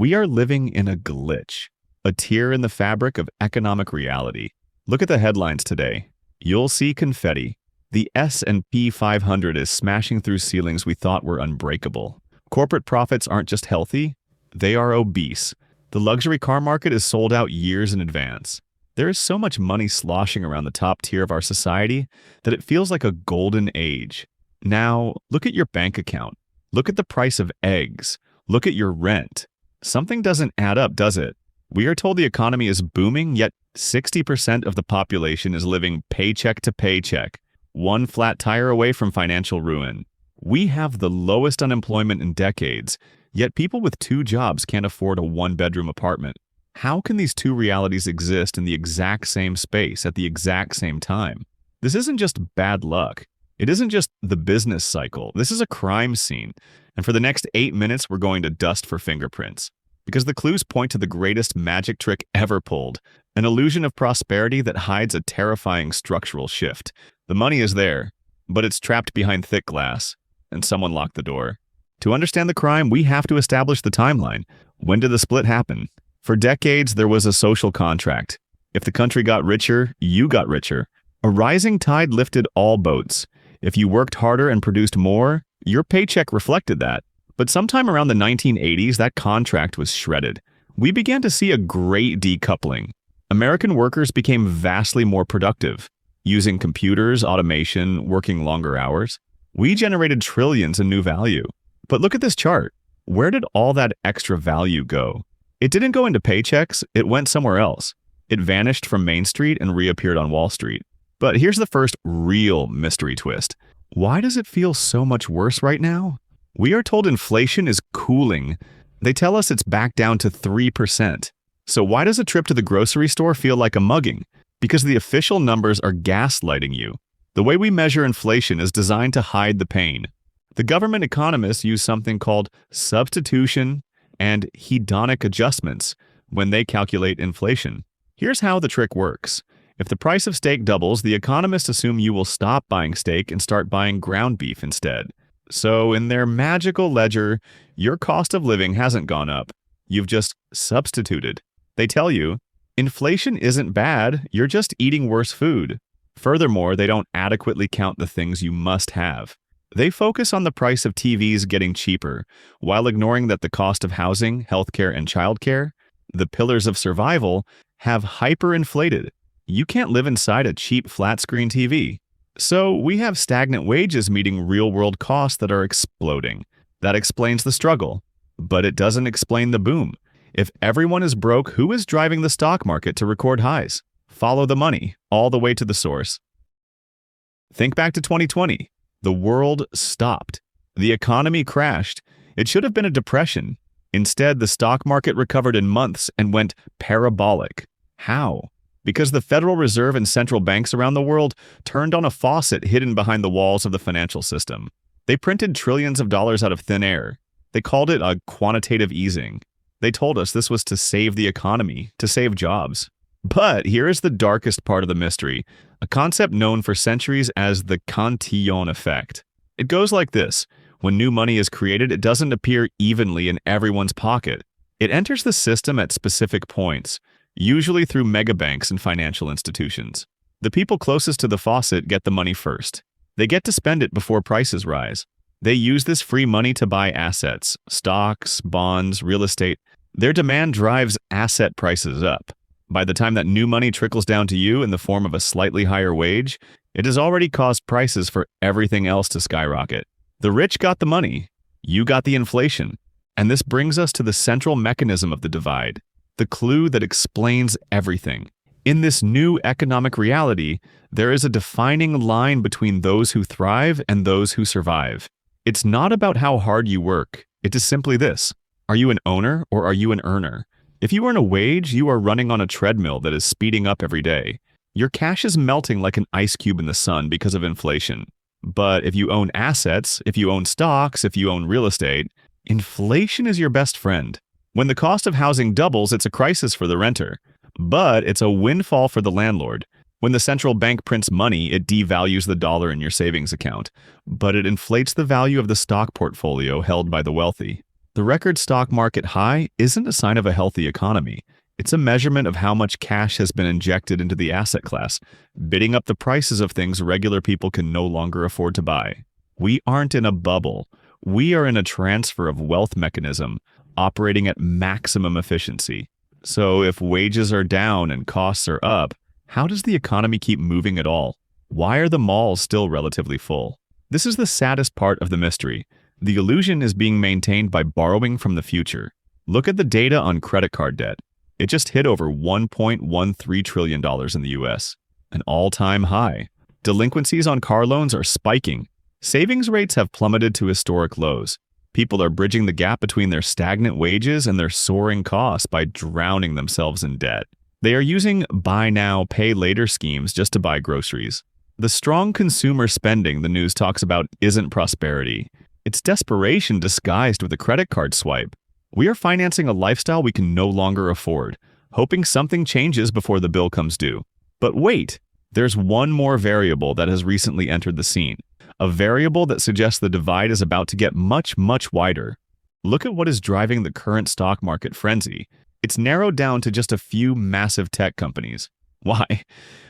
We are living in a glitch, a tear in the fabric of economic reality. Look at the headlines today. You'll see confetti. The S&P 500 is smashing through ceilings we thought were unbreakable. Corporate profits aren't just healthy, they are obese. The luxury car market is sold out years in advance. There is so much money sloshing around the top tier of our society that it feels like a golden age. Now, look at your bank account. Look at the price of eggs. Look at your rent. Something doesn't add up, does it? We are told the economy is booming, yet 60% of the population is living paycheck to paycheck, one flat tire away from financial ruin. We have the lowest unemployment in decades, yet people with 2 jobs can't afford a 1-bedroom apartment. How can these 2 realities exist in the exact same space at the exact same time? This isn't just bad luck. It isn't just the business cycle. This is a crime scene. And for the next 8 minutes, we're going to dust for fingerprints. Because the clues point to the greatest magic trick ever pulled, an illusion of prosperity that hides a terrifying structural shift. The money is there, but it's trapped behind thick glass, and someone locked the door. To understand the crime, we have to establish the timeline. When did the split happen? For decades, there was a social contract. If the country got richer, you got richer. A rising tide lifted all boats. If you worked harder and produced more, your paycheck reflected that. But sometime around the 1980s, that contract was shredded. We began to see a great decoupling. American workers became vastly more productive, using computers, automation, working longer hours. We generated trillions in new value. But look at this chart. Where did all that extra value go? It didn't go into paychecks, it went somewhere else. It vanished from Main Street and reappeared on Wall Street. But here's the first real mystery twist. Why does it feel so much worse right now? We are told inflation is cooling. They tell us it's back down to 3%. So why does a trip to the grocery store feel like a mugging? Because the official numbers are gaslighting you. The way we measure inflation is designed to hide the pain. The government economists use something called substitution and hedonic adjustments when they calculate inflation. Here's how the trick works. If the price of steak doubles, the economists assume you will stop buying steak and start buying ground beef instead. So in their magical ledger, your cost of living hasn't gone up. You've just substituted. They tell you, inflation isn't bad, you're just eating worse food. Furthermore, they don't adequately count the things you must have. They focus on the price of TVs getting cheaper, while ignoring that the cost of housing, healthcare, and childcare, the pillars of survival, have hyperinflated. You can't live inside a cheap flat-screen TV. So we have stagnant wages meeting real-world costs that are exploding. That explains the struggle. But it doesn't explain the boom. If everyone is broke, who is driving the stock market to record highs? Follow the money, all the way to the source. Think back to 2020. The world stopped. The economy crashed. It should have been a depression. Instead, the stock market recovered in months and went parabolic. How? Because the Federal Reserve and central banks around the world turned on a faucet hidden behind the walls of the financial system. They printed trillions of dollars out of thin air. They called it a quantitative easing. They told us this was to save the economy, to save jobs. But here is the darkest part of the mystery, a concept known for centuries as the Cantillon effect. It goes like this. When new money is created, it doesn't appear evenly in everyone's pocket. It enters the system at specific points, usually through megabanks and financial institutions. The people closest to the faucet get the money first. They get to spend it before prices rise. They use this free money to buy assets, stocks, bonds, real estate. Their demand drives asset prices up. By the time that new money trickles down to you in the form of a slightly higher wage, it has already caused prices for everything else to skyrocket. The rich got the money. You got the inflation. And this brings us to the central mechanism of the divide. The clue that explains everything. In this new economic reality, there is a defining line between those who thrive and those who survive. It's not about how hard you work. It is simply this. Are you an owner or are you an earner? If you earn a wage, you are running on a treadmill that is speeding up every day. Your cash is melting like an ice cube in the sun because of inflation. But if you own assets, if you own stocks, if you own real estate, inflation is your best friend. When the cost of housing doubles, it's a crisis for the renter. But it's a windfall for the landlord. When the central bank prints money, it devalues the dollar in your savings account. But it inflates the value of the stock portfolio held by the wealthy. The The record stock market high isn't a sign of a healthy economy. It's a measurement of how much cash has been injected into the asset class, bidding up the prices of things regular people can no longer afford to buy. We aren't in a bubble. We are in a transfer of wealth mechanism operating at maximum efficiency. So if wages are down and costs are up, how does the economy keep moving at all? Why are the malls still relatively full? This is the saddest part of the mystery. The illusion is being maintained by borrowing from the future. Look at the data on credit card debt. It just hit over $1.13 trillion in the US, an all-time high. Delinquencies on car loans are spiking. Savings rates have plummeted to historic lows. People are bridging the gap between their stagnant wages and their soaring costs by drowning themselves in debt. They are using buy now, pay later schemes just to buy groceries. The strong consumer spending the news talks about isn't prosperity. It's desperation disguised with a credit card swipe. We are financing a lifestyle we can no longer afford, hoping something changes before the bill comes due. But wait, there's one more variable that has recently entered the scene. A variable that suggests the divide is about to get much, much wider. Look at what is driving the current stock market frenzy. It's narrowed down to just a few massive tech companies. Why?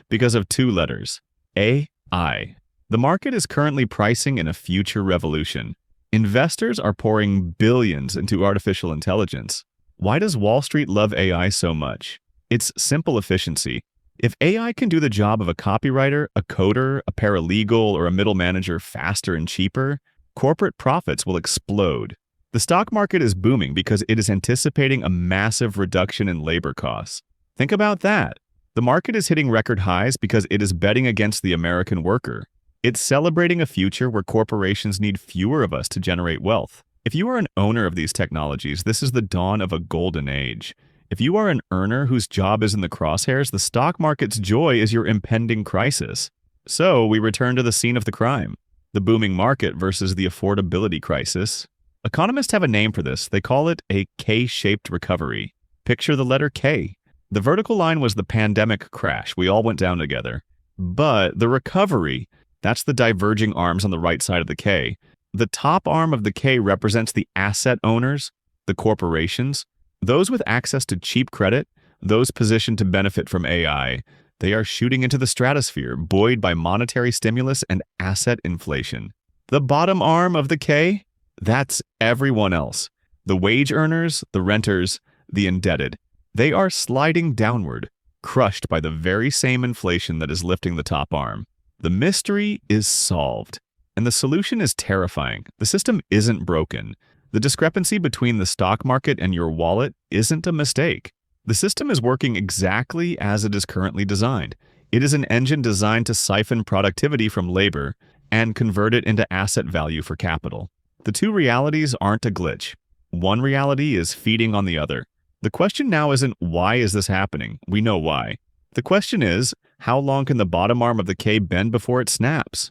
Because of two letters. AI. The market is currently pricing in a future revolution. Investors are pouring billions into artificial intelligence. Why does Wall Street love AI so much? It's simple efficiency. If AI can do the job of a copywriter, a coder, a paralegal, or a middle manager faster and cheaper, corporate profits will explode. The stock market is booming because it is anticipating a massive reduction in labor costs. Think about that. The market is hitting record highs because it is betting against the American worker. It's celebrating a future where corporations need fewer of us to generate wealth. If you are an owner of these technologies, this is the dawn of a golden age. If you are an earner whose job is in the crosshairs, the stock market's joy is your impending crisis. So we return to the scene of the crime, the booming market versus the affordability crisis. Economists have a name for this. They call it a K-shaped recovery. Picture the letter K. The vertical line was the pandemic crash. We all went down together. But the recovery, that's the diverging arms on the right side of the K. The top arm of the K represents the asset owners, the corporations, those with access to cheap credit, those positioned to benefit from AI. They are shooting into the stratosphere, buoyed by monetary stimulus and asset inflation. The bottom arm of the K, that's everyone else. The wage earners, the renters, the indebted. They are sliding downward, crushed by the very same inflation that is lifting the top arm. The mystery is solved, and the solution is terrifying. The system isn't broken. The discrepancy between the stock market and your wallet isn't a mistake. The system is working exactly as it is currently designed. It is an engine designed to siphon productivity from labor and convert it into asset value for capital. The two realities aren't a glitch. One reality is feeding on the other. The question now isn't why is this happening? We know why. The question is, how long can the bottom arm of the K bend before it snaps?